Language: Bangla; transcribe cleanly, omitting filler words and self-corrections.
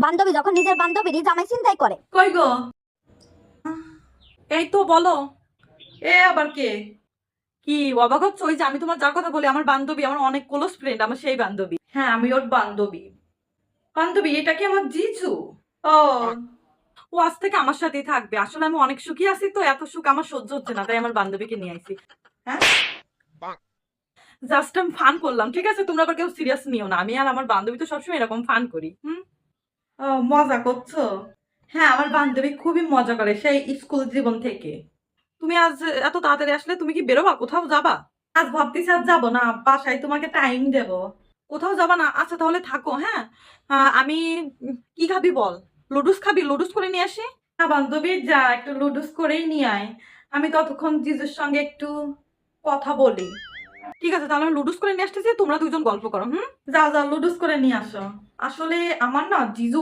বান্ধবী যখন নিজের বান্ধবীরই জামাই ছিনতাই করে। কই গো? এই তো বলো। এ আবার কে? কি অবাক হচ্ছ? ওই যে আমি তোমার যার কথা বলি, আমার বান্ধবী, আমার অনেক ক্লোজ ফ্রেন্ড, আমার সেই বান্ধবী। হ্যাঁ, আমি ওর বান্ধবী। বান্ধবী, এটা কি আমার জিজু? ও, ও আজ থেকে আমার সাথেই থাকবে। আসলে আমি অনেক সুখী আছি, তো এত সুখ আমার সহ্য হচ্ছে না, তাই আমার বান্ধবীকে নিয়ে আইছি। হ্যাঁ, জাস্ট আমি ফান করলাম, ঠিক আছে? তোমরা আবার কেউ সিরিয়াস নিও না। আমি আর আমার বান্ধবী তো সবসময় এরকম ফান করি। ও, মজা করছো? হ্যাঁ, আমার বান্ধবী খুবই মজা করে সেই স্কুল জীবন থেকে। তুমি আজ এত তাড়াতাড়ি আসলে, তুমি কি বেরোবা? কোথাও যাবা? আজ ভাবতেছি আজ যাবো না, বাসায় তোমাকে টাইম দেব। কোথাও যাবা না? আচ্ছা তাহলে থাকো, হ্যাঁ। আমি কি খাবি বল? লুডুস খাবি? লুডুস করে নিয়ে আসি। হ্যাঁ বান্ধবী, যা একটু লুডুস করেই নিয়ে আয়। আমি ততক্ষণ জিজুর সঙ্গে একটু কথা বলি। ঠিক আছে, তাহলে আমি লুডুস করে নিয়ে আসতেছি, তোমরা দুজন গল্প করো। যাও যাও, লুডুস করে নিয়ে আসো। আসলে আমার না জিজু